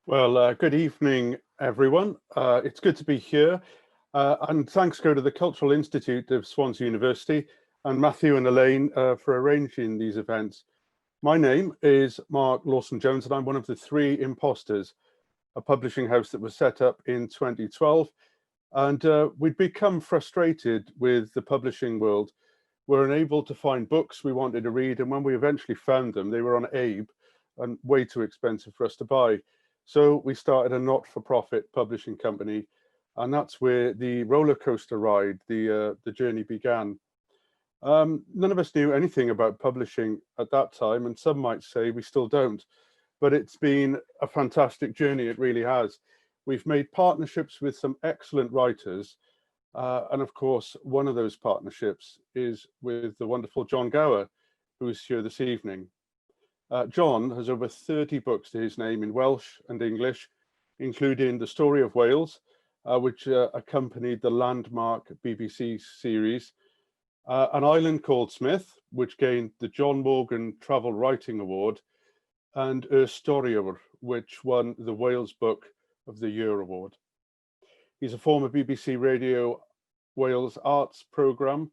Well, good evening, everyone. It's good to be here. And thanks go to the Cultural Institute of Swansea University and Matthew and Elaine for arranging these events. My name is Mark Lawson-Jones, and I'm one of the three imposters, a publishing house that was set up in 2012. And we'd become frustrated with the publishing world. We're unable to find books we wanted to read. And when we eventually found them, they were on Abe and way too expensive for us to buy. So we started a not-for-profit publishing company, and that's where the roller coaster ride, the journey began. None of us knew anything about publishing at that time, and some might say we still don't, but it's been a fantastic journey, it really has. We've made partnerships with some excellent writers, and of course, one of those partnerships is with the wonderful Jon Gower, who is here this evening. Jon has over 30 books to his name in Welsh and English, including The Story of Wales, which accompanied the landmark BBC series, An Island Called Smith, which gained the John Morgan Travel Writing Award, and Storïwr, which won the Wales Book of the Year Award. He's a former BBC Radio Wales Arts Programme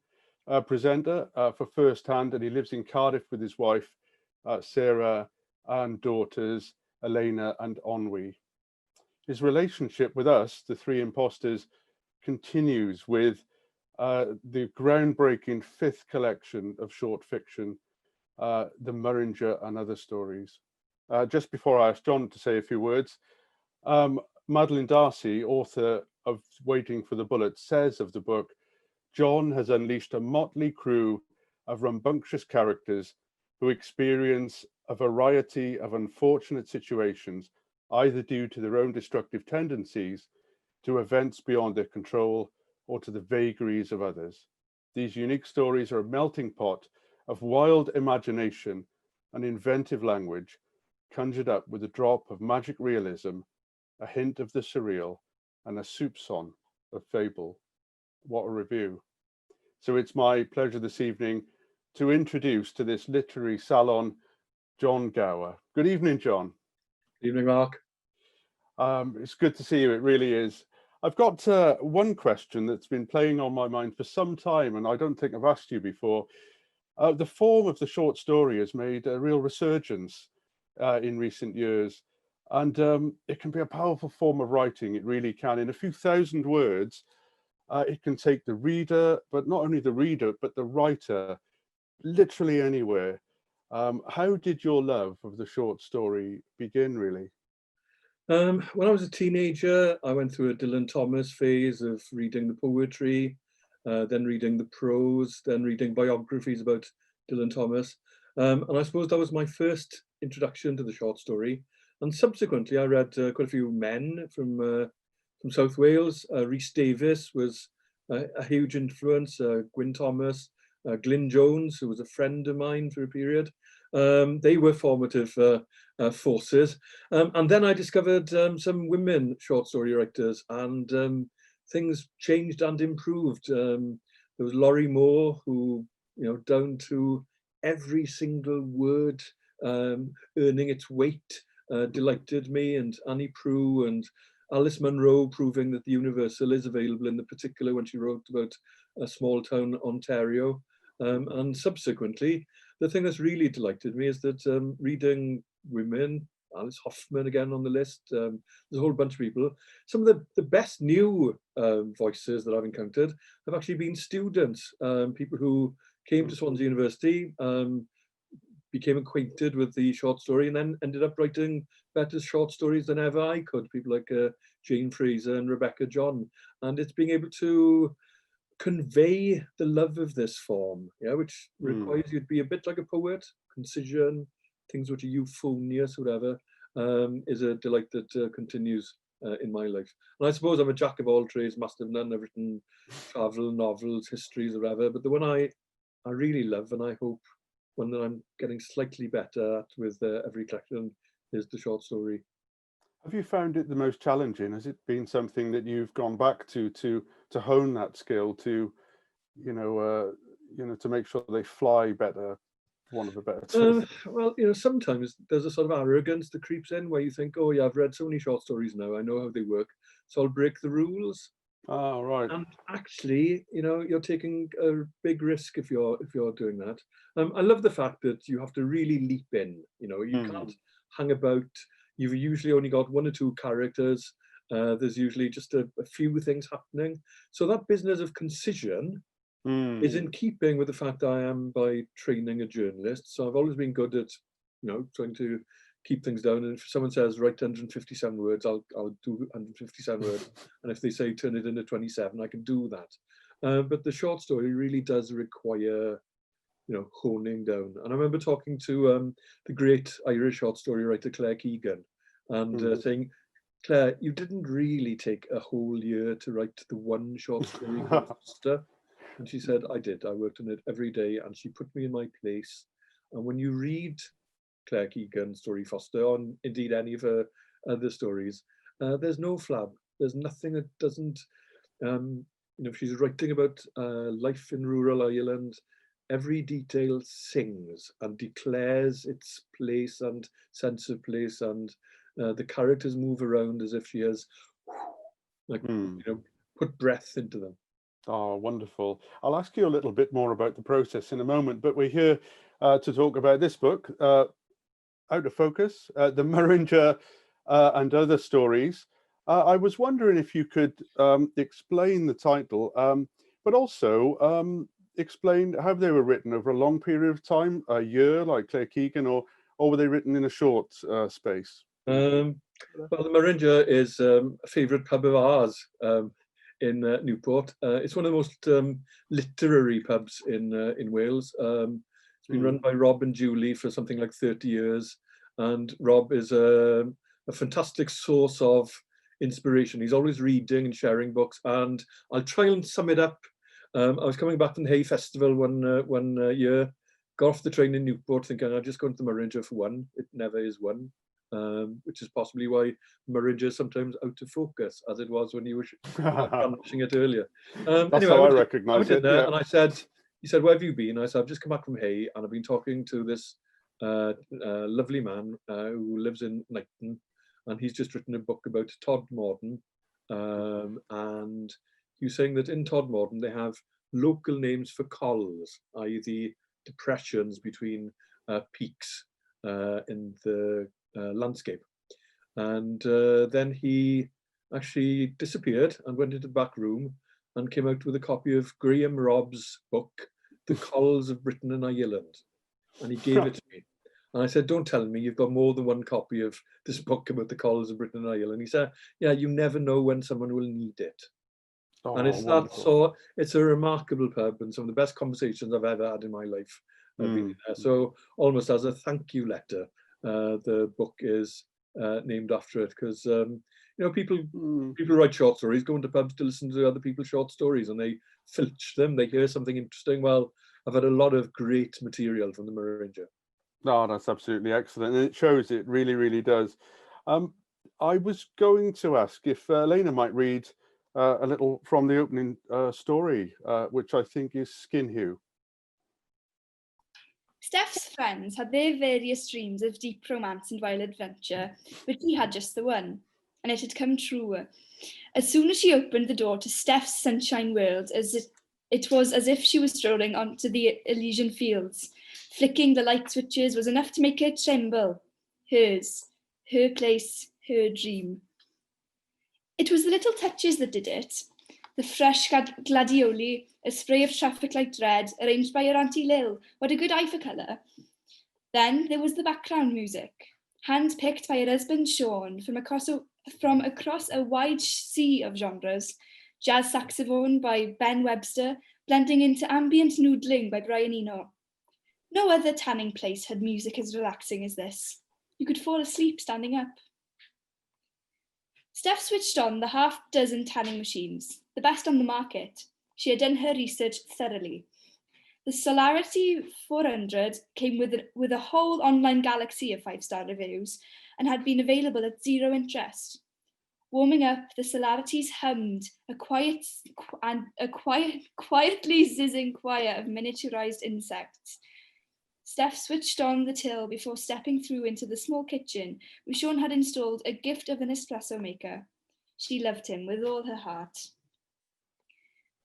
presenter for First Hand, and he lives in Cardiff with his wife, Sarah, and daughters, Elena and Onwy. His relationship with us, the three imposters, continues with the groundbreaking fifth collection of short fiction, the Murenger and Other Stories. Just before I ask Jon to say a few words, Madeleine Darcy, author of Waiting for the Bullet, says of the book, Jon has unleashed a motley crew of rambunctious characters who experience a variety of unfortunate situations, either due to their own destructive tendencies, to events beyond their control, or to the vagaries of others. These unique stories are a melting pot of wild imagination and inventive language, conjured up with a drop of magic realism, a hint of the surreal, and a soupçon of fable. What a review. So it's my pleasure this evening to introduce to this literary salon, Jon Gower. Good evening, Jon. Evening, Mark. It's good to see you, it really is. I've got one question that's been playing on my mind for some time, and I don't think I've asked you before. The form of the short story has made a real resurgence in recent years, and it can be a powerful form of writing, it really can. In a few thousand words, it can take the reader, but not only the reader, but the writer, literally anywhere. How did your love of the short story begin, really? When I was a teenager, I went through a Dylan Thomas phase of reading the poetry, then reading the prose, then reading biographies about Dylan Thomas. And I suppose that was my first introduction to the short story. And subsequently, I read quite a few men from South Wales. Rhys Davies was a huge influence, Gwyn Thomas, Glyn Jones, who was a friend of mine for a period. They were formative forces. And then I discovered some women short story writers, and things changed and improved. There was Laurie Moore, who, down to every single word earning its weight, delighted me, and Annie Proulx and Alice Munro, proving that the universal is available in the particular when she wrote about a small town Ontario. And subsequently, the thing that's really delighted me is that reading women, Alice Hoffman again on the list, there's a whole bunch of people. Some of the best new voices that I've encountered have actually been students, people who came to Swansea University, became acquainted with the short story, and then ended up writing better short stories than ever I could. People like Jane Fraser and Rebecca John. And it's being able to convey the love of this form, which requires you to be a bit like a poet, concision, things which are euphonious, whatever, is a delight that continues in my life. And I suppose I'm a jack of all trades, master of none. I've written travel, novels, histories, or whatever, but the one I really love, and I hope one that I'm getting slightly better at with every collection, is the short story. Have you found it the most challenging? Has it been something that you've gone back to hone that skill, to to make sure they fly better for want of a better term. Well, sometimes there's a sort of arrogance that creeps in where you think, oh yeah, I've read so many short stories now, I know how they work, so I'll break the rules. Oh, right. And actually, you're taking a big risk if you're doing that. I love the fact that you have to really leap in. You can't hang about. You've usually only got one or two characters. There's usually just a few things happening. So that business of concision is in keeping with the fact that I am by training a journalist. So I've always been good at, trying to keep things down. And if someone says write 157 words, I'll do 157 words. And if they say turn it into 27, I can do that. But the short story really does require, honing down. And I remember talking to the great Irish short story writer Claire Keegan, and saying, Claire, you didn't really take a whole year to write the one short story called Foster. And she said, I did. I worked on it every day, and she put me in my place. And when you read Claire Keegan's story Foster, or indeed any of her other stories, there's no flab. There's nothing that doesn't, if she's writing about life in rural Ireland, every detail sings and declares its place and sense of place, and the characters move around as if she has, put breath into them. Oh, wonderful. I'll ask you a little bit more about the process in a moment, but we're here to talk about this book, Out of Focus, the Murenger and Other Stories. I was wondering if you could explain the title, but also explain how they were written over a long period of time, a year like Claire Keegan, or were they written in a short space? Well, the Murenger is a favourite pub of ours in Newport. It's one of the most literary pubs in Wales. It's been run by Rob and Julie for something like 30 years. And Rob is a fantastic source of inspiration. He's always reading and sharing books. And I'll try and sum it up. I was coming back from the Hay Festival one year, got off the train in Newport thinking I'll just go into the Murenger for one. It never is one. Which is possibly why Murenger is sometimes out of focus, as it was when you were publishing it earlier. That's anyway, how I recognise it. Yeah. And he said, where have you been? I said, I've just come back from Hay, and I've been talking to this lovely man who lives in Knighton, and he's just written a book about Todmorden. And he was saying that in Todmorden they have local names for cols, i.e. the depressions between peaks in the landscape. And then he actually disappeared and went into the back room and came out with a copy of Graham Robb's book, The Cols of Britain and Ireland. And he gave it to me. And I said, don't tell me you've got more than one copy of this book about the cols of Britain and Ireland. He said, yeah, you never know when someone will need it. Oh, and it's wonderful. that so it's a remarkable pub, and some of the best conversations I've ever had in my life have been there. So almost as a thank you letter, the book is named after it, because people write short stories, go into pubs to listen to other people's short stories, and they filch them. They hear something interesting. Well, I've had a lot of great material from the Murenger. No, that's absolutely excellent, and it shows. It really, really does. I was going to ask if Elena might read a little from the opening story, which I think is Skin Hue. Steph's friends had their various dreams of deep romance and wild adventure, but he had just the one, and it had come true. As soon as she opened the door to Steph's sunshine world, it was as if she was strolling onto the Elysian fields. Flicking the light switches was enough to make her tremble. Hers, her place, her dream. It was the little touches that did it. The fresh gladioli, a spray of traffic light red, arranged by her Auntie Lil. What a good eye for colour. Then there was the background music, hand-picked by her husband Sean from across a wide sea of genres. Jazz saxophone by Ben Webster, blending into ambient noodling by Brian Eno. No other tanning place had music as relaxing as this. You could fall asleep standing up. Steph switched on the half-dozen tanning machines, the best on the market. She had done her research thoroughly. The Solarity 400 came with a whole online galaxy of 5-star reviews and had been available at zero interest. Warming up, the Solarities hummed, a quietly zizzing choir of miniaturized insects. Steph switched on the till before stepping through into the small kitchen where Sean had installed a gift of an espresso maker. She loved him with all her heart.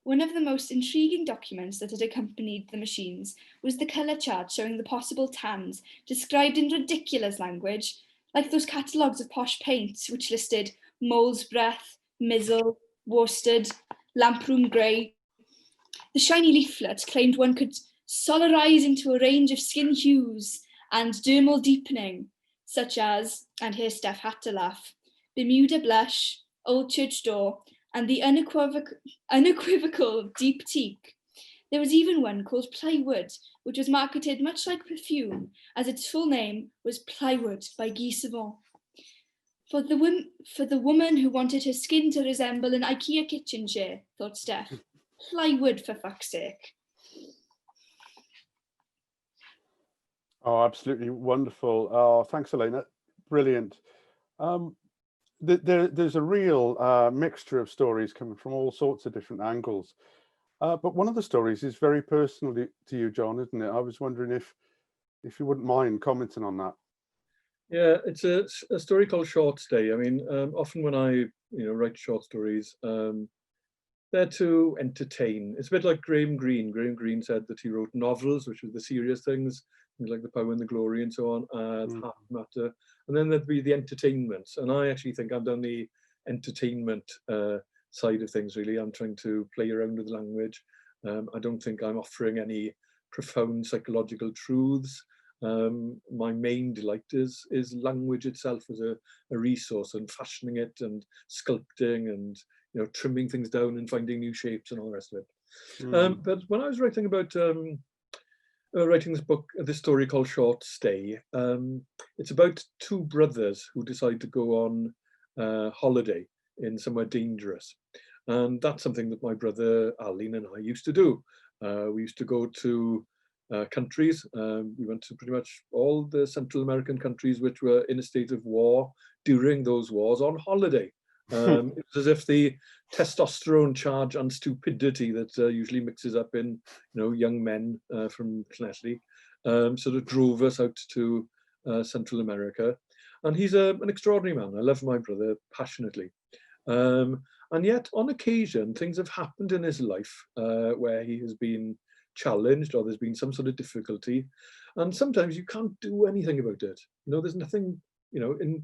One of the most intriguing documents that had accompanied the machines was the colour chart showing the possible tans, described in ridiculous language, like those catalogues of posh paints which listed mole's breath, mizzle, worsted, lamproom grey. The shiny leaflet claimed one could solarize into a range of skin hues and dermal deepening, such as, and here Steph had to laugh, Bermuda blush, Old Church door, and the unequivocal deep teak. There was even one called plywood, which was marketed much like perfume, as its full name was Plywood by Guy Savant. For the woman who wanted her skin to resemble an IKEA kitchen chair, thought Steph. Plywood, for fuck's sake. Oh, absolutely wonderful. Oh, thanks, Elena. Brilliant. There's a real mixture of stories coming from all sorts of different angles. But one of the stories is very personal to you, John, isn't it? I was wondering if you wouldn't mind commenting on that. Yeah, it's a story called Short Stay. I mean, often when I write short stories, they're to entertain. It's a bit like Graham Greene. Graham Greene said that he wrote novels, which were the serious things like The Power and the Glory and so on, The Heart Matter, and then there'd be the entertainments. And I actually think I'm down the entertainment side of things, really. I'm trying to play around with language. I don't think I'm offering any profound psychological truths. My main delight is language itself as a resource, and fashioning it and sculpting and trimming things down and finding new shapes and all the rest of it. But when I was writing about writing this story called Short Stay, it's about two brothers who decide to go on holiday in somewhere dangerous. And that's something that my brother Aline and I used to do. We used to go to countries. We went to pretty much all the Central American countries which were in a state of war during those wars on holiday. It was as if the testosterone charge and stupidity that usually mixes up in young men from Llanelli sort of drove us out to Central America. And he's an extraordinary man. I love my brother passionately. And yet, on occasion, things have happened in his life where he has been challenged or there's been some sort of difficulty. And sometimes you can't do anything about it. There's nothing, in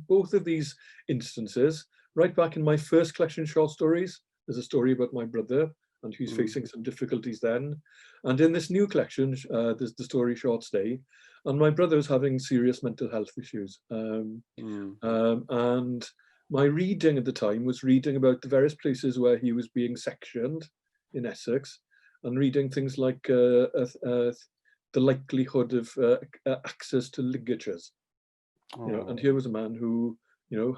both of these instances, right back in my first collection of short stories, there's a story about my brother and who's facing some difficulties then. And in this new collection, there's the story Short Stay, and my brother was having serious mental health issues. And my reading at the time was reading about the various places where he was being sectioned in Essex, and reading things like the likelihood of access to ligatures. And here was a man who,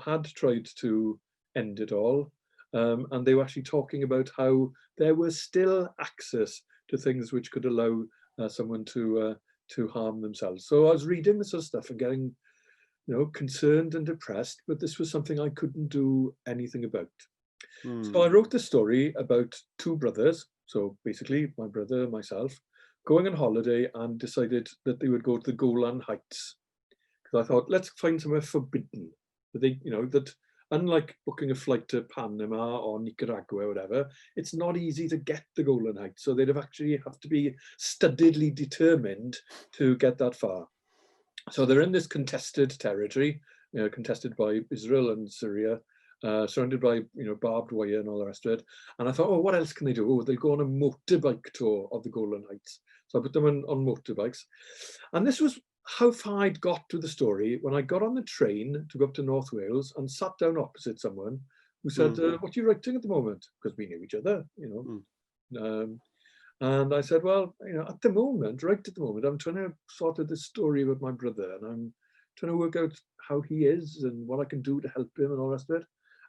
had tried to end it all, and they were actually talking about how there was still access to things which could allow someone to harm themselves. So I was reading this sort of stuff and getting, concerned and depressed, but this was something I couldn't do anything about. So I wrote this story about two brothers. So basically, my brother and myself going on holiday and decided that they would go to the Golan Heights. Because I thought, let's find somewhere forbidden. That they, that unlike booking a flight to Panama or Nicaragua or whatever, it's not easy to get the Golan Heights. So they'd have to be studiedly determined to get that far. So they're in this contested territory, contested by Israel and Syria, surrounded by barbed wire and all the rest of it. And I thought, oh, what else can they do? Oh, they'll go on a motorbike tour of the Golan Heights. So I put them on motorbikes. And this was how far I'd got to the story when I got on the train to go up to North Wales and sat down opposite someone who said, what are you writing at the moment? Because we knew each other, and I said, well, right at the moment, I'm trying to sort of this story about my brother, and I'm trying to work out how he is and what I can do to help him and all the rest of it.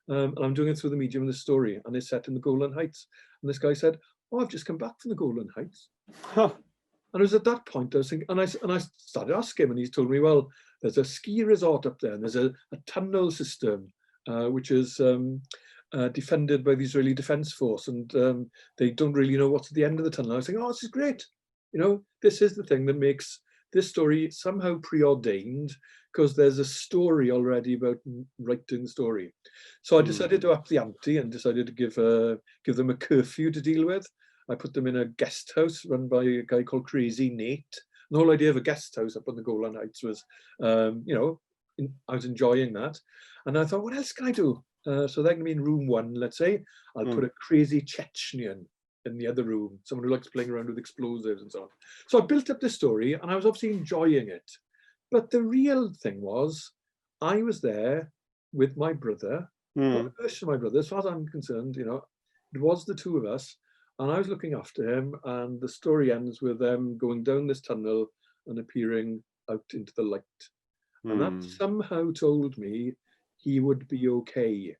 And I'm doing it through the medium of the story, and it's set in the Golan Heights. And this guy said, oh, I've just come back from the Golan Heights. And it was at that point I was thinking, and I started asking him, and he told me, well, there's a ski resort up there, and there's a tunnel system, which is defended by the Israeli Defense Force, and they don't really know what's at the end of the tunnel. I was thinking, oh, this is great. This is the thing that makes this story somehow preordained because there's a story already about writing the story. So I decided to up the ante and decided to give them a curfew to deal with. I put them in a guest house run by a guy called Crazy Nate. The whole idea of a guest house up on the Golan Heights was, I was enjoying that. And I thought, what else can I do? So they're going to be in room 1, let's say. I'll put a crazy Chechnyan in the other room, someone who likes playing around with explosives and so on. So I built up the story and I was obviously enjoying it. But the real thing was, I was there with my brother, not a version of my brother, as far as I'm concerned, it was the two of us. And I was looking after him, and the story ends with them going down this tunnel and appearing out into the light. And that somehow told me he would be okay.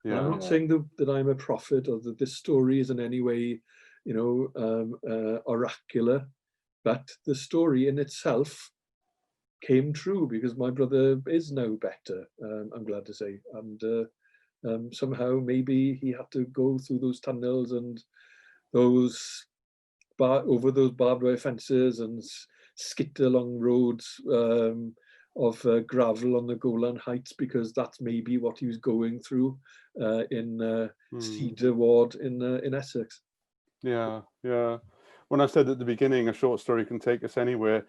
Yeah. I'm not saying that I'm a prophet or that this story is in any way, oracular, but the story in itself came true because my brother is now better, I'm glad to say. And somehow maybe he had to go through those tunnels and over those barbed wire fences and skid along roads of gravel on the Golan Heights, because that's maybe what he was going through in Cedar Ward in Essex. Yeah. When I said at the beginning, a short story can take us anywhere,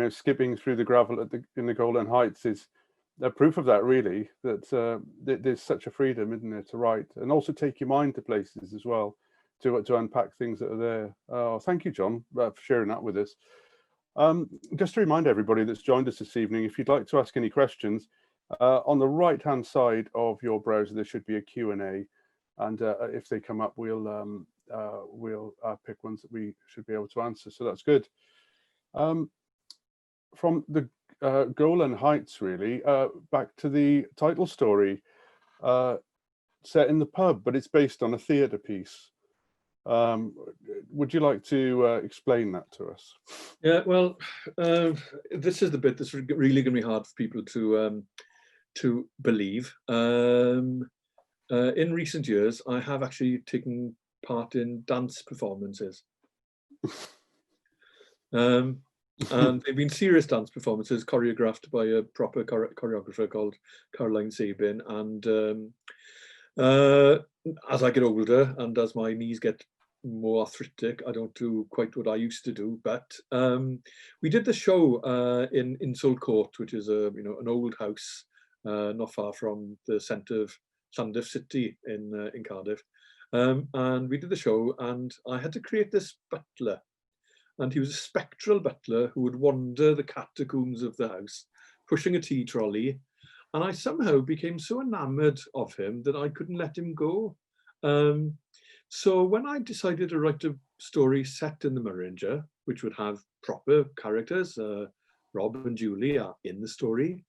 skipping through the gravel in the Golan Heights is a proof of that, really, that there's such a freedom, isn't there, to write and also take your mind to places as well, to unpack things that are there. Oh, thank you, Jon, for sharing that with us. Just to remind everybody that's joined us this evening, if you'd like to ask any questions, on the right-hand side of your browser, there should be a Q&A. And if they come up, we'll pick ones that we should be able to answer. So that's good. From the Golan Heights, really, back to the title story, set in the pub, but it's based on a theatre piece. Would you like to explain that to us? Yeah, well, this is the bit that's really going to be hard for people to believe. In recent years, I have actually taken part in dance performances. And they've been serious dance performances choreographed by a proper choreographer called Caroline Sabin. And as I get older and as my knees get more arthritic, I don't do quite what I used to do. But we did the show in Insole Court, which is an old house not far from the centre of Llandaff City in Cardiff. And we did the show, and I had to create this butler. And he was a spectral butler who would wander the catacombs of the house, pushing a tea trolley. And I somehow became so enamored of him that I couldn't let him go. So when I decided to write a story set in the Murenger, which would have proper characters, Rob and Julie are in the story.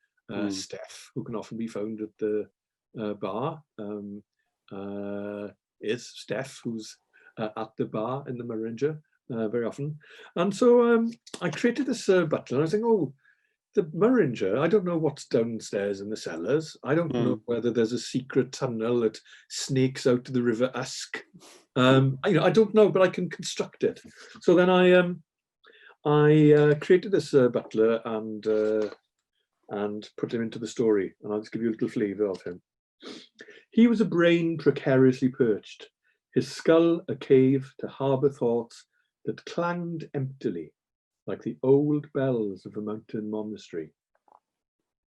Steph, who can often be found at the bar, is Steph, who's at the bar in the Murenger very often. And so I created this butler, and I was thinking, oh, the Murenger, I don't know what's downstairs in the cellars. I don't know whether there's a secret tunnel that snakes out to the River Usk. I don't know, but I can construct it. So then I created this butler and put him into the story. And I'll just give you a little flavour of him. He was a brain precariously perched, his skull a cave to harbour thoughts that clanged emptily, like the old bells of a mountain monastery.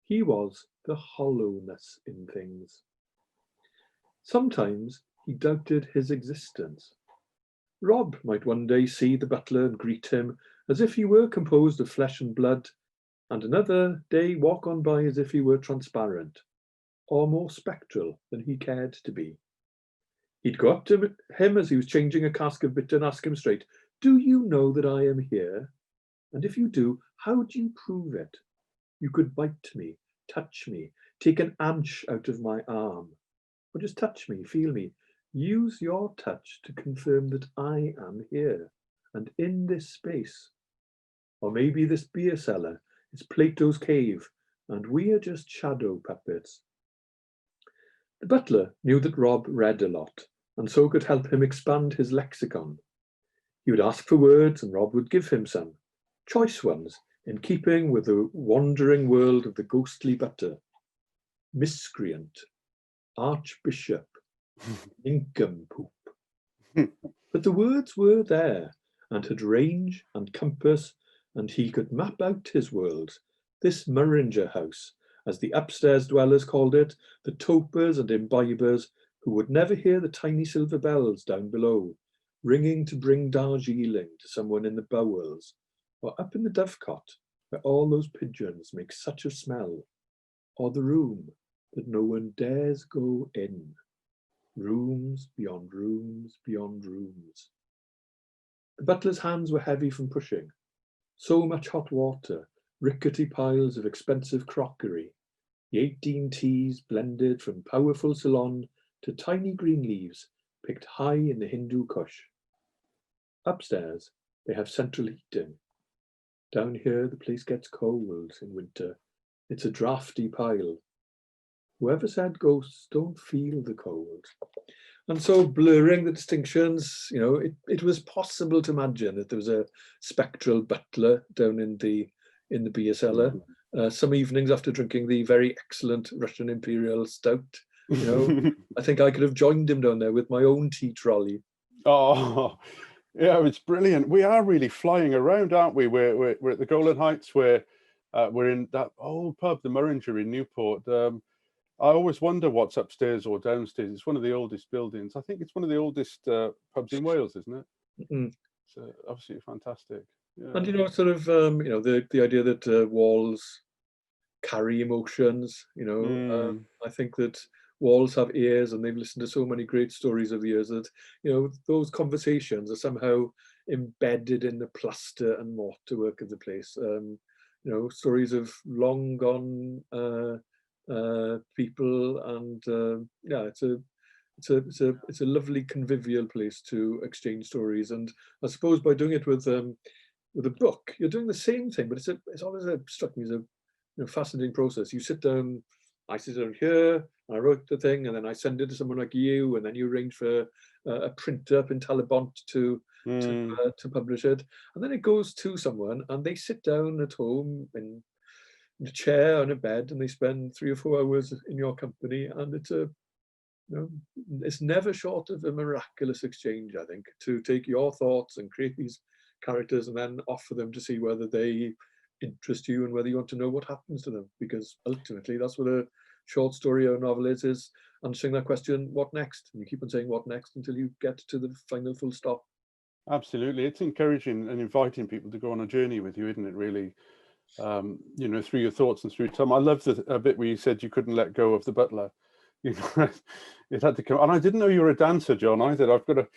He was the hollowness in things. Sometimes he doubted his existence. Rob might one day see the butler and greet him as if he were composed of flesh and blood, and another day walk on by as if he were transparent, or more spectral than he cared to be. He'd go up to him as he was changing a cask of bitter and ask him straight, "Do you know that I am here? And if you do, how do you prove it? You could bite me, touch me, take an inch out of my arm, or just touch me, feel me. Use your touch to confirm that I am here and in this space. Or maybe this beer cellar is Plato's cave and we are just shadow puppets." The butler knew that Rob read a lot and so could help him expand his lexicon. He would ask for words and Rob would give him some. Choice ones, in keeping with the wandering world of the ghostly butter, miscreant, archbishop, nincompoop. But the words were there, and had range and compass, and he could map out his world, this Murenger house, as the upstairs dwellers called it, the topers and imbibers, who would never hear the tiny silver bells down below, ringing to bring Darjeeling to someone in the bowels, or up in the dovecot, where all those pigeons make such a smell, or the room that no one dares go in, rooms beyond rooms beyond rooms. The butler's hands were heavy from pushing. So much hot water, rickety piles of expensive crockery, the 18 teas blended from powerful Ceylon to tiny green leaves picked high in the Hindu Kush. Upstairs, they have central heating. Down here, the place gets cold in winter. It's a drafty pile. Whoever said ghosts don't feel the cold. And so blurring the distinctions, you know, it was possible to imagine that there was a spectral butler down in the beer cellar. Some evenings after drinking the very excellent Russian Imperial Stout, you know, I think I could have joined him down there with my own tea trolley. Oh, yeah, it's brilliant. We are really flying around, aren't we? We're at the Golan Heights, where we're in that old pub, the Murenger in Newport. I always wonder what's upstairs or downstairs. It's one of the oldest buildings. I think it's one of the oldest pubs in Wales, isn't it? Mm-hmm. It's absolutely fantastic. Yeah. And, you know, sort of, you know, the idea that walls carry emotions, you know, I think that walls have ears and they've listened to so many great stories over the years that, you know, those conversations are somehow embedded in the plaster and mortar work of the place. You know, stories of long gone people, and yeah, it's a lovely convivial place to exchange stories. And I suppose by doing it with a book, you're doing the same thing, but it's always struck me as a fascinating process. You sit down, I sit down here, and I wrote the thing, and then I send it to someone like you, and then you arrange for a printer up in Talibont to publish it, and then it goes to someone, and they sit down at home in a chair on a bed, and they spend 3 or 4 hours in your company, and it's never short of a miraculous exchange, I think, to take your thoughts and create these characters and then offer them to see whether they interest you and whether you want to know what happens to them, because ultimately that's what a short story or a novel is answering that question, what next? And you keep on saying what next until you get to the final full stop. Absolutely. It's encouraging and inviting people to go on a journey with you, isn't it, really? You know, through your thoughts and through time. I love the bit where you said you couldn't let go of the butler. You know, it had to come. And I didn't know you were a dancer, John, either. I've got to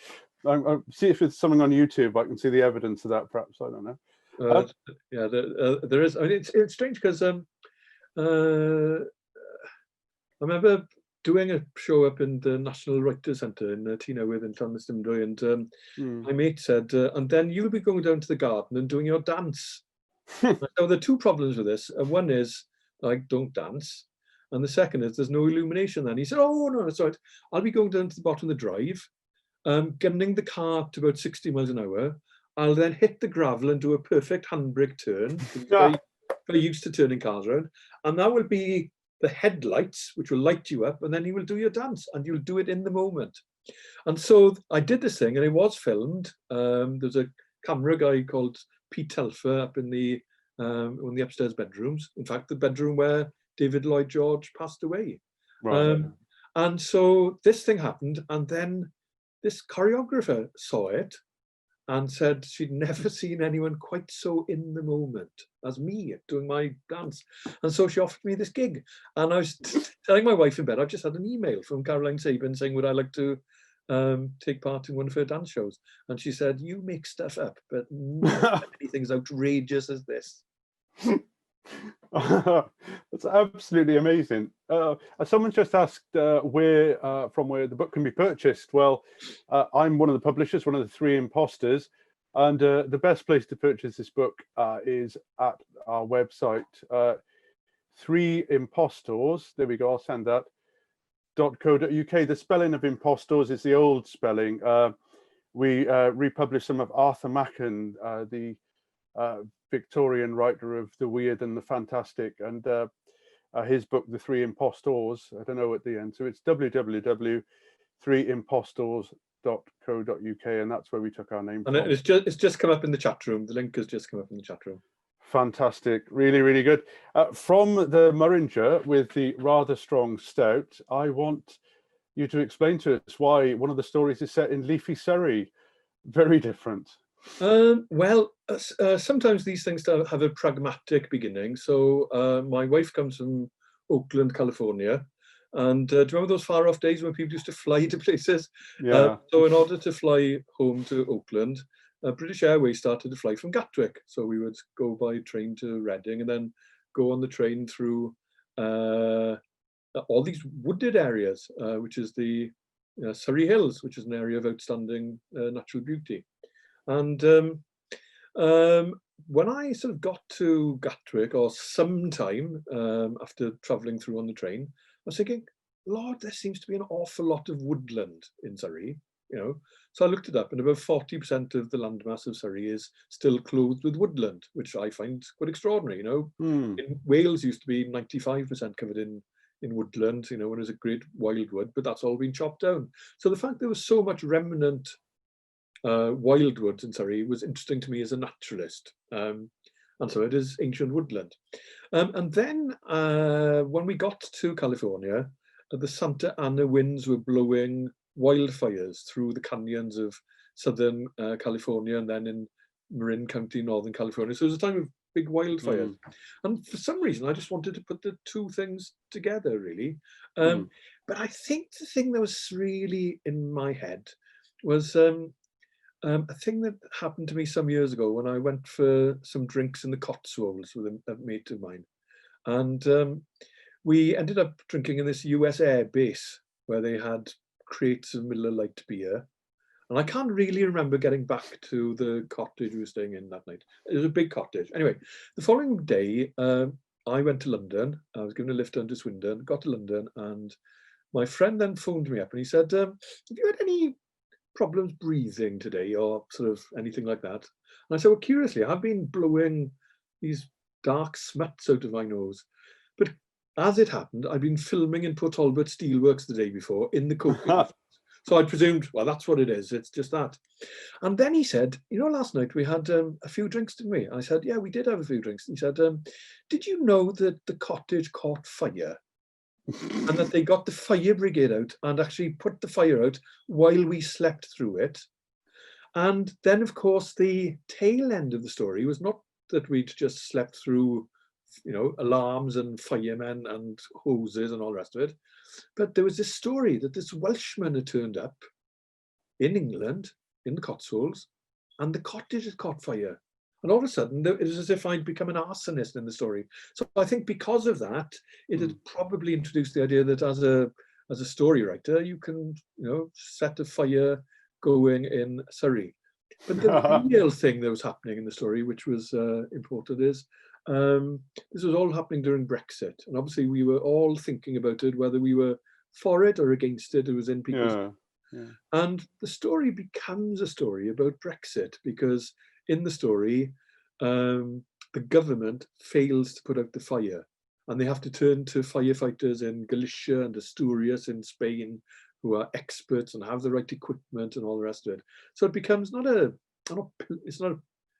I'll see if it's something on YouTube. I can see the evidence of that, perhaps. I don't know. Yeah, there is. I mean, it's strange because I remember doing a show up in the National Writers' Centre in Tynewydd in Llanystumdwy, and my mate said, and then you'll be going down to the garden and doing your dance. So there are 2 problems with this. One is I don't dance, and the second is there's no illumination then. He said, oh, no, that's right. I'll be going down to the bottom of the drive, gunning the car up to about 60 miles an hour. I'll then hit the gravel and do a perfect handbrake turn. Very used to turning cars around. And that will be the headlights, which will light you up, and then you will do your dance, and you'll do it in the moment. And so I did this thing, and it was filmed. There's a camera guy called Pete Telfer up in the one of the upstairs bedrooms. In fact, the bedroom where David Lloyd George passed away. Right. And so this thing happened, and then this choreographer saw it and said she'd never seen anyone quite so in the moment as me doing my dance. And so she offered me this gig. And I was telling my wife in bed, I've just had an email from Caroline Sabin saying, would I like to take part in one of her dance shows? And she said, you make stuff up, but not anything as outrageous as this. That's absolutely amazing. Someone just asked where the book can be purchased. Well, I'm one of the publishers, one of the 3 imposters, and the best place to purchase this book is at our website, 3 impostors. There we go. I'll send that. .co.uk. The spelling of impostors is the old spelling. We republished some of Arthur Machen, the Victorian writer of the weird and the fantastic, and his book, The Three Impostors, I don't know at the end. So it's www.threeimpostors.co.uk, and that's where we took our name and from. it's just come up in the chat room. The link has just come up in the chat room. Fantastic, really, really good. From the Murenger with the rather strong stout, I want you to explain to us why one of the stories is set in leafy Surrey. Very different. Well, sometimes these things have a pragmatic beginning. So my wife comes from Oakland, California. And do you remember those far off days when people used to fly to places? Yeah. So in order to fly home to Oakland, British Airways started to fly from Gatwick. So we would go by train to Reading and then go on the train through all these wooded areas, which is the Surrey Hills, which is an area of outstanding natural beauty. And when I sort of got to Gatwick, or sometime after travelling through on the train, I was thinking, Lord, there seems to be an awful lot of woodland in Surrey, So I looked it up, and about 40% of the landmass of Surrey is still clothed with woodland, which I find quite extraordinary. In Wales used to be 95% covered in woodland, when it was a great wildwood, but that's all been chopped down. So the fact there was so much remnant wildwood in Surrey was interesting to me as a naturalist, and so it is ancient woodland. And then when we got to California, the Santa Ana winds were blowing wildfires through the canyons of southern California, and then in Marin County, Northern California. So it was a time of big wildfires. And for some reason, I just wanted to put the two things together, really. But I think the thing that was really in my head was a thing that happened to me some years ago when I went for some drinks in the Cotswolds with a mate of mine. And we ended up drinking in this US Air base where they had crates of Miller Lite beer. And I can't really remember getting back to the cottage we were staying in that night. It was a big cottage. Anyway, the following day, I went to London. I was given a lift down to Swindon, got to London, and my friend then phoned me up and he said, have you had any problems breathing today or sort of anything like that? And I said, well, curiously, I've been blowing these dark smuts out of my nose. But as it happened, I'd been filming in Port Talbot Steelworks the day before in the coking. So I presumed, well, that's what it is. It's just that. And then he said, last night we had a few drinks, didn't we? I said, yeah, we did have a few drinks. He said, did you know that the cottage caught fire? And that they got the fire brigade out and actually put the fire out while we slept through it. And then, of course, the tail end of the story was not that we'd just slept through, alarms and firemen and hoses and all the rest of it. But there was this story that this Welshman had turned up in England, in the Cotswolds, and the cottage had caught fire. And all of a sudden, it was as if I'd become an arsonist in the story. So I think because of that, it had probably introduced the idea that as a story writer, you can, set a fire going in Surrey. But the real thing that was happening in the story, which was important, is this was all happening during Brexit. And obviously, we were all thinking about it, whether we were for it or against it. It was in people's... And the story becomes a story about Brexit because in the story, the government fails to put out the fire, and they have to turn to firefighters in Galicia and Asturias in Spain, who are experts and have the right equipment and all the rest of it. So it becomes it's not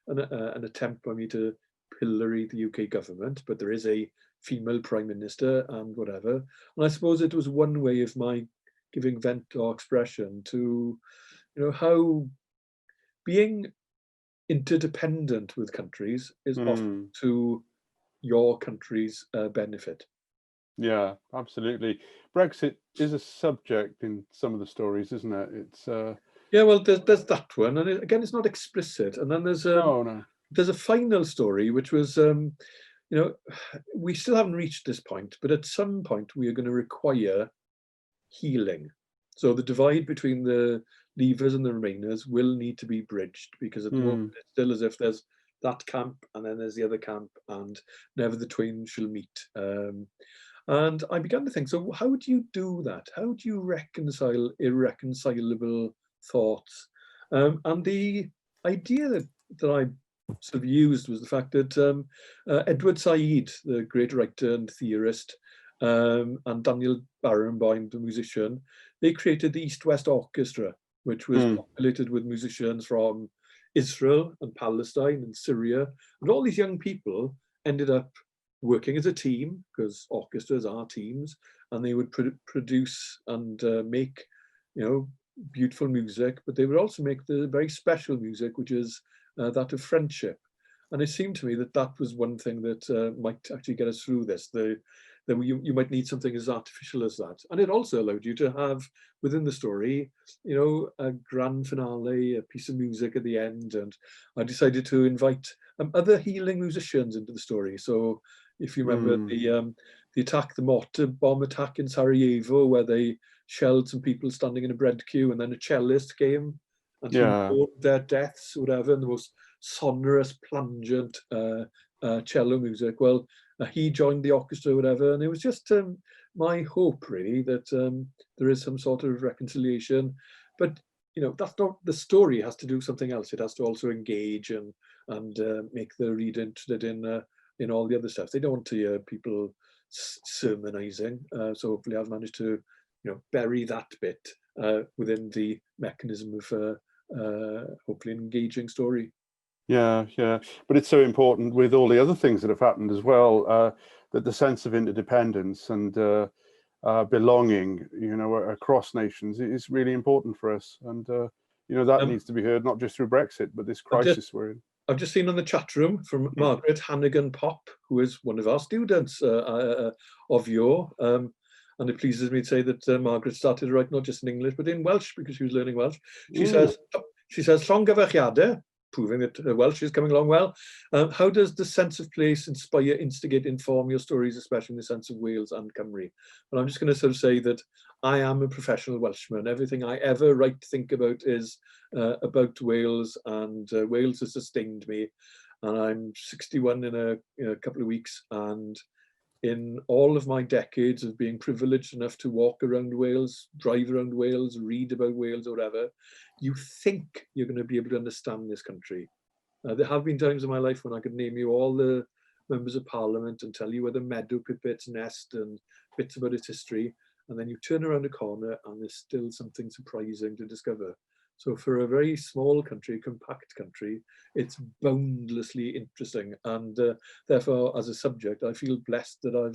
an attempt by me to pillory the UK government, but there is a female prime minister and whatever. And I suppose it was one way of my giving vent or expression to, how being interdependent with countries is often to your country's benefit. Yeah, absolutely. Brexit is a subject in some of the stories, isn't it? It's yeah, well, there's that one, and again, it's not explicit. And then there's there's a final story, which was we still haven't reached this point, but at some point we are going to require healing. So the divide between the leavers and the remainers will need to be bridged, because at the moment it's still as if there's that camp and then there's the other camp, and never the twain shall meet. And I began to think, so how do you do that? How do you reconcile irreconcilable thoughts? And the idea that I sort of used was the fact that Edward Said, the great writer and theorist, and Daniel Barenboim, the musician, they created the East-West Orchestra, which was populated with musicians from Israel and Palestine and Syria. And all these young people ended up working as a team, because orchestras are teams, and they would produce and make, beautiful music, but they would also make the very special music, which is that of friendship. And it seemed to me that that was one thing that might actually get us through this. That you might need something as artificial as that. And it also allowed you to have within the story, a grand finale, a piece of music at the end. And I decided to invite other healing musicians into the story. So if you remember the attack, the mortar bomb attack in Sarajevo, where they shelled some people standing in a bread queue, and then a cellist came and he mourned their deaths, or whatever, and the most sonorous, plangent cello music. Well, he joined the orchestra, whatever, and it was just my hope, really, that there is some sort of reconciliation. But that's not the story. Has to do something else. It has to also engage and make the reader interested in all the other stuff. They don't want to hear people sermonizing. So hopefully, I've managed to bury that bit within the mechanism of hopefully an engaging story. Yeah, but it's so important with all the other things that have happened as well, that the sense of interdependence and belonging, across nations is really important for us, and that needs to be heard not just through Brexit, but this crisis we're in. I've just seen on the chat room from Margaret Hannigan Pop, who is one of our students of your, and it pleases me to say that Margaret started to write not just in English but in Welsh, because she was learning Welsh. She says, llongyfarchiadau, proving that Welsh is coming along well. How does the sense of place inspire, instigate, inform your stories, especially in the sense of Wales and Cymru? And I'm just going to sort of say that I am a professional Welshman. Everything I ever write, think about is about Wales, and Wales has sustained me. And I'm 61 in a couple of weeks, and in all of my decades of being privileged enough to walk around Wales, drive around Wales, read about Wales or whatever, you think you're going to be able to understand this country. There have been times in my life when I could name you all the members of parliament and tell you where the meadow pipit's nest and bits about its history, and then you turn around a corner and there's still something surprising to discover. So for a very small country, compact country, it's boundlessly interesting, and therefore, as a subject, I feel blessed that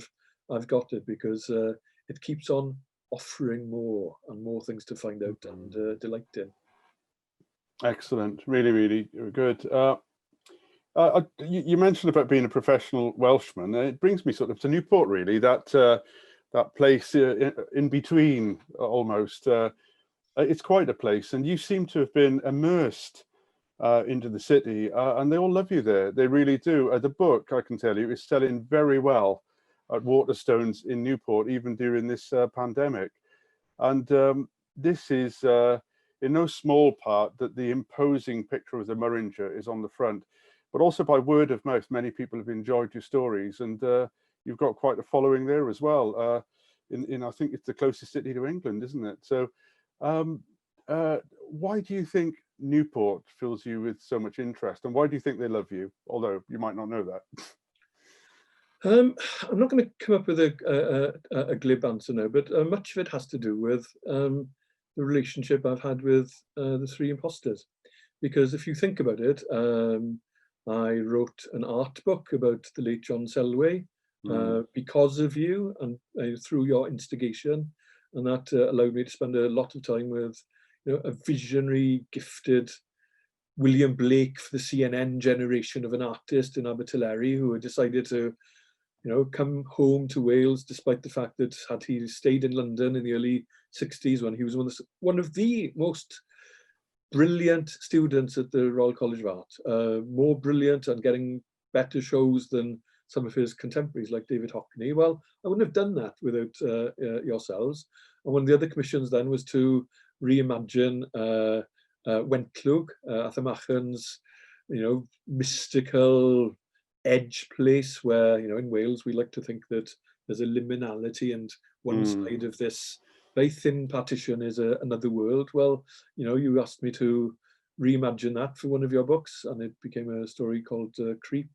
I've got it, because it keeps on offering more and more things to find out and delight in. Excellent, really, really good. You mentioned about being a professional Welshman. It brings me sort of to Newport, really. That place in between, almost. It's quite a place, and you seem to have been immersed into the city, and they all love you there. They really do. The book, I can tell you, is selling very well at Waterstones in Newport, even during this pandemic. And this is in no small part that the imposing picture of the Murenger is on the front, but also by word of mouth, many people have enjoyed your stories, and you've got quite a following there as well. In I think it's the closest city to England, isn't it? So why do you think Newport fills you with so much interest, and why do you think they love you, although you might not know that? I'm not going to come up with a glib answer now, but much of it has to do with the relationship I've had with the three imposters. Because if you think about it, I wrote an art book about the late John Selway because of you and through your instigation, and that allowed me to spend a lot of time with a visionary, gifted William Blake for the CNN generation of an artist in Abertillery, who had decided to come home to Wales, despite the fact that had he stayed in London in the early 60s, when he was one of the most brilliant students at the Royal College of Art, more brilliant and getting better shows than some of his contemporaries like David Hockney. Well, I wouldn't have done that without yourselves. And one of the other commissions then was to reimagine Wentlwg, Athamachan's, mystical edge place where, in Wales, we like to think that there's a liminality, and one side of this very thin partition is another world. Well, you asked me to reimagine that for one of your books, and it became a story called Creep.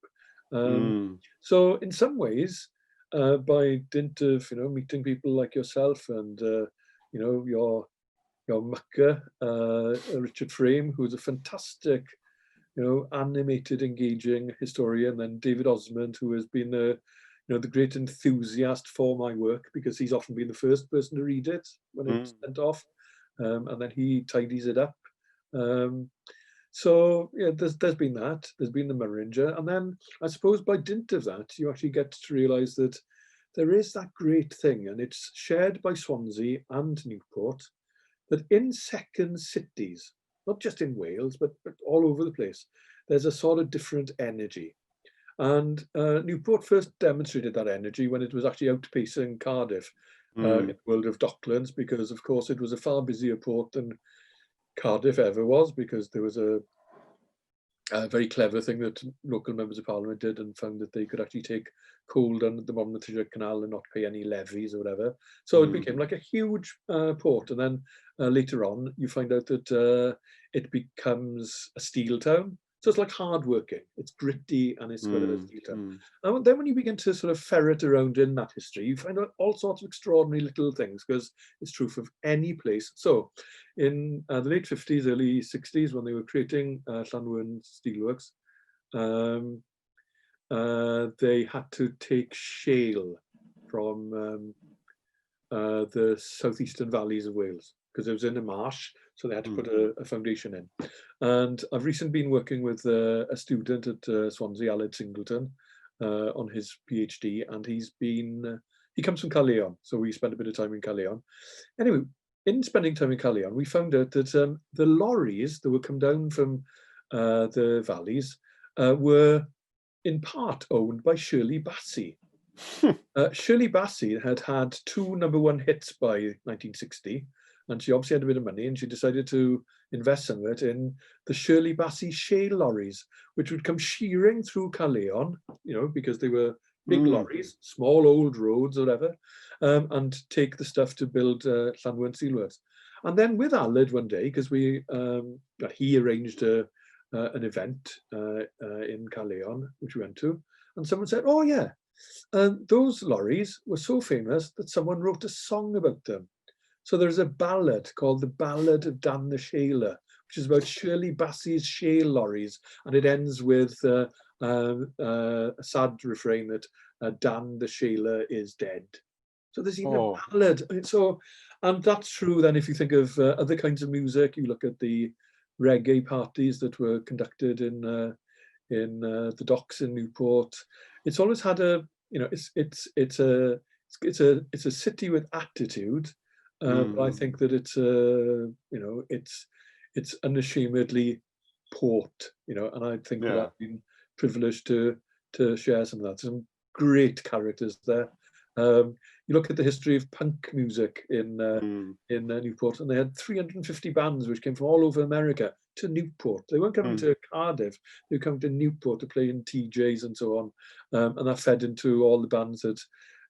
So in some ways, by dint of meeting people like yourself and your mucker, Richard Frame, who's a fantastic animated, engaging historian, then David Osmond, who has been the great enthusiast for my work, because he's often been the first person to read it when it's sent off, and then he tidies it up. So yeah, there's been that. There's been the Murenger, and then I suppose by dint of that, you actually get to realise that there is that great thing, and it's shared by Swansea and Newport, that in second cities, not just in Wales, but all over the place, there's a sort of different energy. And Newport first demonstrated that energy when it was actually outpacing Cardiff in the world of docklands, because of course it was a far busier port than Cardiff ever was, because there was a very clever thing that local members of parliament did, and found that they could actually take coal down the Monmouthshire Canal and not pay any levies or whatever. So it became like a huge port. And then later on, you find out that it becomes a steel town. So it's like hard working, it's gritty, and it's got a steel town. And then when you begin to sort of ferret around in that history, you find out all sorts of extraordinary little things, because it's true of any place. So in the late 50s, early 60s, when they were creating Llanwern Steelworks, they had to take shale from the southeastern valleys of Wales, because it was in a marsh, so they had to put a foundation in. And I've recently been working with a student at Swansea, Aled Singleton, on his PhD, and he comes from Caerleon, so we spent a bit of time in Caerleon. Anyway, in spending time in Caerleon, we found out that the lorries that would come down from the valleys were in part owned by Shirley Bassey. Shirley Bassey had had 2 #1 hits by 1960, and she obviously had a bit of money, and she decided to invest some of it in the Shirley Bassey shale lorries, which would come shearing through Caerleon, because they were big lorries, small old roads or whatever, and take the stuff to build Llanwern Steelworks. And then with Aled one day, because he arranged an event in Caerleon, which we went to, and someone said, oh yeah, those lorries were so famous that someone wrote a song about them. So there's a ballad called The Ballad of Dan the Shaler, which is about Shirley Bassey's shale lorries, and it ends with a sad refrain that Dan the Shaler is dead. So there's even a ballad. And that's true then if you think of other kinds of music. You look at the reggae parties that were conducted in the docks in Newport. It's always had it's a city with attitude. But I think that it's unashamedly port, and I think that I've been privileged to share some of that. Some great characters there. You look at the history of punk music in Newport, and they had 350 bands which came from all over America to Newport. They weren't coming to Cardiff; they were coming to Newport to play in TJs and so on, and that fed into all the bands that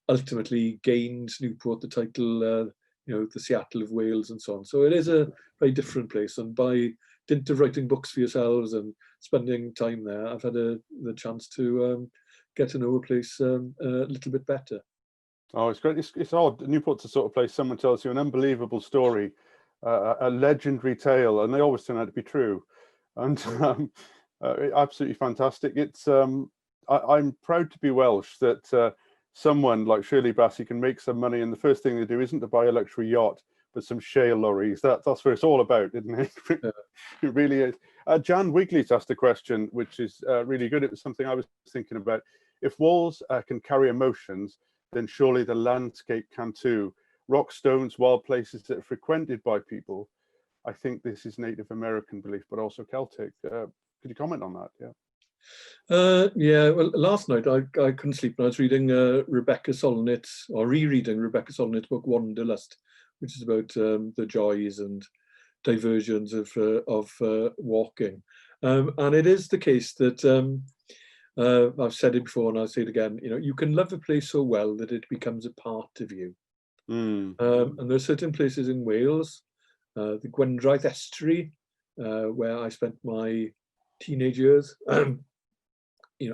ultimately gained Newport the title. The Seattle of Wales and so on. So it is a very different place. And by dint of writing books for yourselves and spending time there, I've had the chance to get to know a place a little bit better. Oh, it's great. It's odd. Newport's the sort of place someone tells you an unbelievable story, a legendary tale, and they always turn out to be true. And absolutely fantastic. It's I'm proud to be Welsh, that someone like Shirley Bassey can make some money, and the first thing they do isn't to buy a luxury yacht, but some shale lorries. That's what it's all about, isn't it? It really is. Jan Wigley's asked a question, which is really good. It was something I was thinking about. If walls can carry emotions, then surely the landscape can too. Rock, stones, wild places that are frequented by people. I think this is Native American belief, but also Celtic. Could you comment on that? Yeah. Well, last night I couldn't sleep, and I was reading Rebecca Solnit's, or rereading Rebecca Solnit's book Wanderlust, which is about the joys and diversions of walking. And it is the case that I've said it before, and I'll say it again. You can love a place so well that it becomes a part of you. And there are certain places in Wales, the Gwendraeth Estuary, where I spent my teenage years,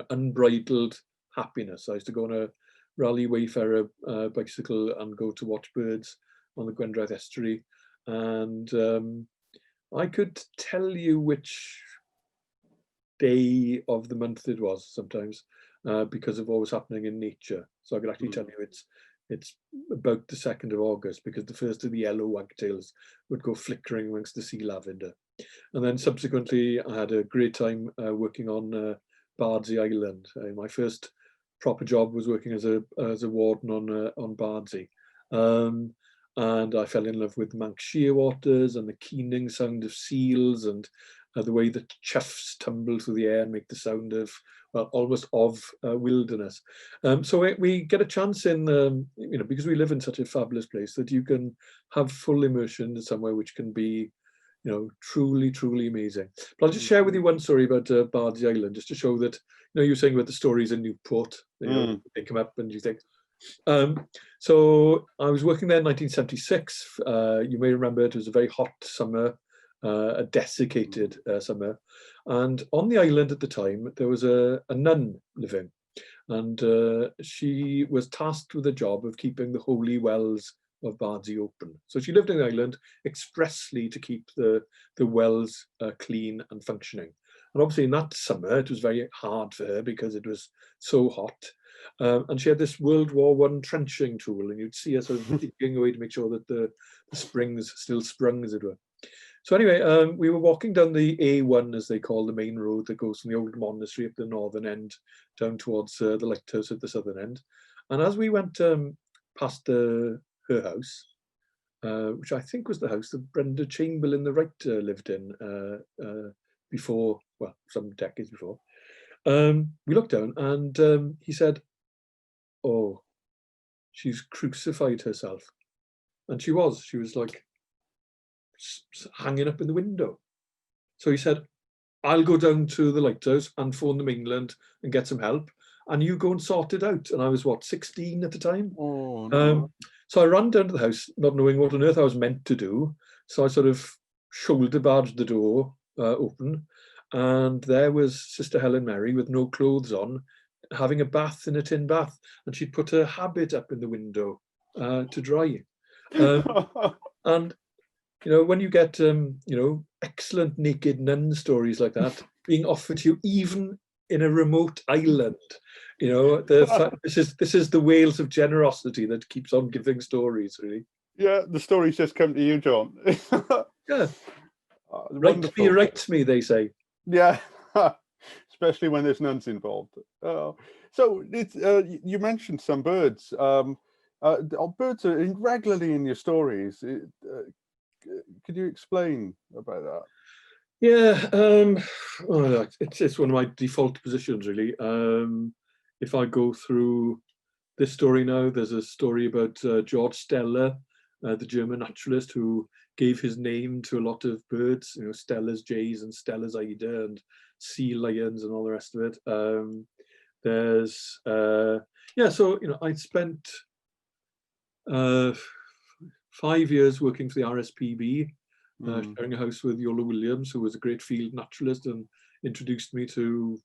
unbridled happiness. I used to go on a Raleigh Wayfarer bicycle and go to watch birds on the Gwendraeth estuary. And I could tell you which day of the month it was sometimes because of what was happening in nature. So I could actually tell you it's about the 2nd of August, because the first of the yellow wagtails would go flickering amongst the sea lavender. And then subsequently, I had a great time working on Bardsey Island. My first proper job was working as a warden on Bardsey. And I fell in love with Manx shearwaters and the keening sound of seals, and the way that choughs tumble through the air and make the sound of, well, almost of wilderness. So we get a chance in, because we live in such a fabulous place, that you can have full immersion in somewhere which can be, truly, truly amazing. But I'll just share with you one story about Bardsey Island, just to show that, you were saying about the stories in Newport, they come up and you think. So I was working there in 1976. You may remember it was a very hot summer, a desiccated summer. And on the island at the time, there was a nun living. And she was tasked with the job of keeping the holy wells of Bardsey open. So she lived on the island expressly to keep the wells clean and functioning. And obviously in that summer, it was very hard for her because it was so hot. And she had this World War I trenching tool, and you'd see her sort of digging away to make sure that the springs still sprung, as it were. So anyway, we were walking down the A1, as they call the main road that goes from the old monastery at the northern end down towards the lighthouse at the southern end. And as we went past her house, which I think was the house that Brenda Chamberlain the Wright lived in before, well, some decades before, we looked down and he said, "Oh, she's crucified herself." And she was like hanging up in the window. So he said, "I'll go down to the lighthouse and phone the mainland and get some help, and you go and sort it out." And I was, 16 at the time? Oh, no. So I ran down to the house, not knowing what on earth I was meant to do. So I sort of shoulder barged the door open, and there was Sister Helen Mary with no clothes on, having a bath in a tin bath, and she'd put her habit up in the window to dry. And when you get excellent naked nun stories like that being offered to you, even in a remote island, this is the Wales of generosity that keeps on giving stories, really. Yeah, the stories just come to you, John. Yeah. Write me, they say. Yeah, especially when there's nuns involved. So it's, you mentioned some birds. Birds are regularly in your stories. Could you explain about that? Yeah, it's one of my default positions, really. If I go through this story now, there's a story about George Steller, the German naturalist who gave his name to a lot of birds, Steller's jays and Steller's eider and sea lions and all the rest of it. I spent 5 years working for the RSPB, sharing a house with Yola Williams, who was a great field naturalist and introduced me to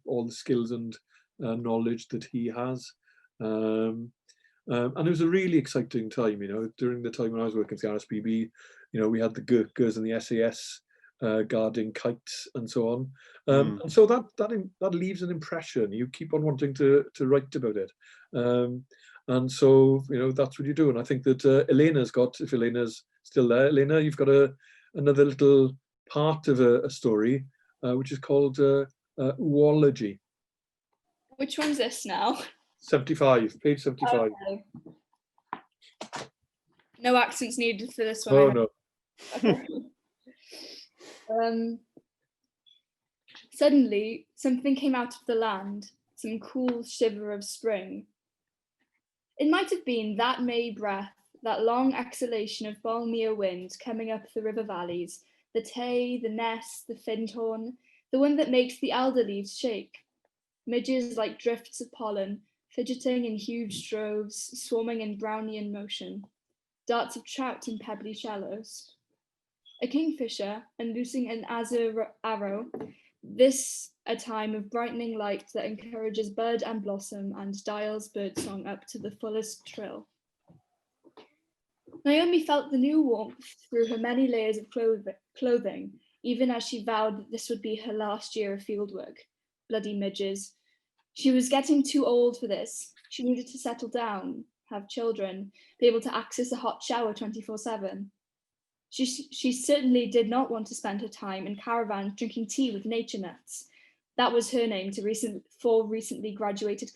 all the skills and knowledge that he has. And it was a really exciting time, during the time when I was working for the RSPB, we had the Gurkhas and the SAS guarding kites and so on. And so that leaves an impression. You keep on wanting to write about it. And so, that's what you do. And I think that Elena's got, if Elena's still there, Elena, you've got another little part of a story, which is called Oology. Which one's this now? 75, page 75. Okay. No accents needed for this one. Oh, no. Okay. Suddenly, something came out of the land, some cool shiver of spring. It might have been that May breath, that long exhalation of balmier wind coming up the river valleys, the Tay, the Ness, the Findhorn, the one that makes the alder leaves shake. Midges like drifts of pollen, fidgeting in huge droves, swarming in Brownian motion. Darts of trout in pebbly shallows. a kingfisher and loosing an azure arrow, this a time of brightening light that encourages bud and blossom and dials birdsong up to the fullest trill. Naomi felt the new warmth through her many layers of clothing, even as she vowed that this would be her last year of fieldwork. Bloody midges. She was getting too old for this. She needed to settle down, have children, be able to access a hot shower 24/7. She certainly did not want to spend her time in caravans drinking tea with nature nuts. That was her name for recently graduated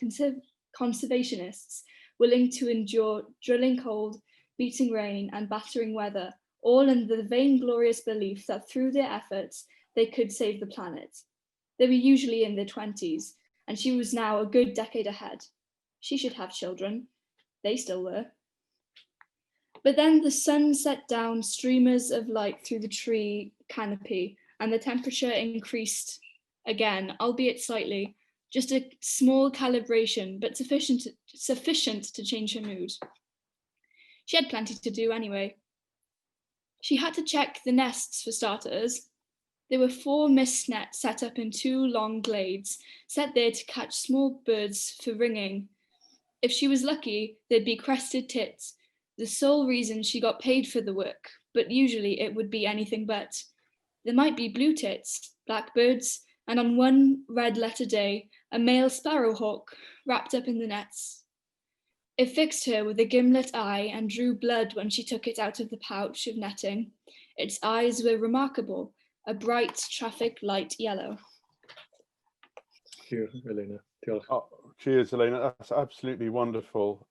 conservationists willing to endure drilling cold, beating rain, and battering weather, all in the vainglorious belief that through their efforts they could save the planet. They were usually in their 20s, and she was now a good decade ahead. She should have children. They still were. But then the sun set down streamers of light through the tree canopy, and the temperature increased again, albeit slightly, just a small calibration, but sufficient to change her mood. She had plenty to do anyway. She had to check the nests for starters. There were 4 mist nets set up in 2 long glades, set there to catch small birds for ringing. If she was lucky, they'd be crested tits, the sole reason she got paid for the work, but usually it would be anything but. There might be blue tits, blackbirds, and on one red-letter day, a male sparrowhawk wrapped up in the nets. It fixed her with a gimlet eye and drew blood when she took it out of the pouch of netting. Its eyes were remarkable, a bright traffic light yellow. Thank you, Elena. Diolch. Oh, cheers, Elena. That's absolutely wonderful,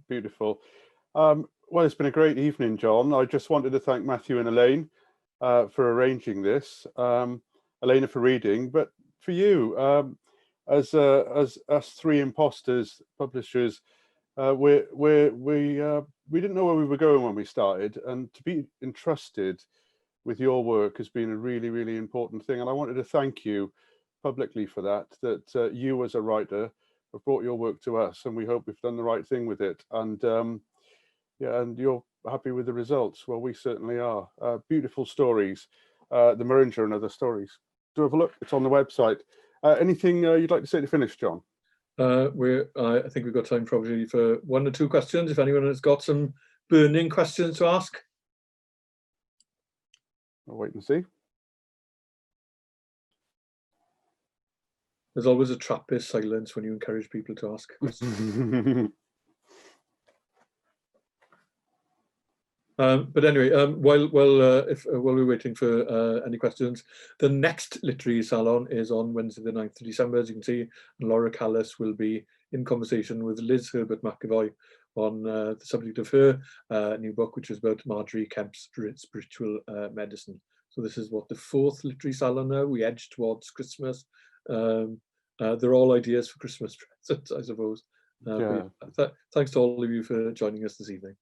beautiful. Well, it's been a great evening, John. I just wanted to thank Matthew and Elaine for arranging this, Elena for reading, but for you, as us 3 imposters, publishers, we didn't know where we were going when we started, and to be entrusted with your work has been a really, really important thing. And I wanted to thank you publicly for that you as a writer have brought your work to us, and we hope we've done the right thing with it. And yeah, and you're happy with the results. Well, we certainly are. Beautiful stories, the Murenger and Other Stories. Do have a look, it's on the website. Anything you'd like to say to finish, John? I think we've got time probably for 1 or 2 questions, if anyone has got some burning questions to ask. I'll wait and see. There's always a Trappist silence when you encourage people to ask questions. But anyway, while we're waiting for any questions, the next Literary Salon is on Wednesday the 9th of December, as you can see, and Laura Callis will be in conversation with Liz Herbert McAvoy on the subject of her new book, which is about Marjorie Kemp's spiritual medicine. So this is what, the 4th Literary Salon now. We edge towards Christmas. They're all ideas for Christmas presents, I suppose. Yeah. Thanks to all of you for joining us this evening.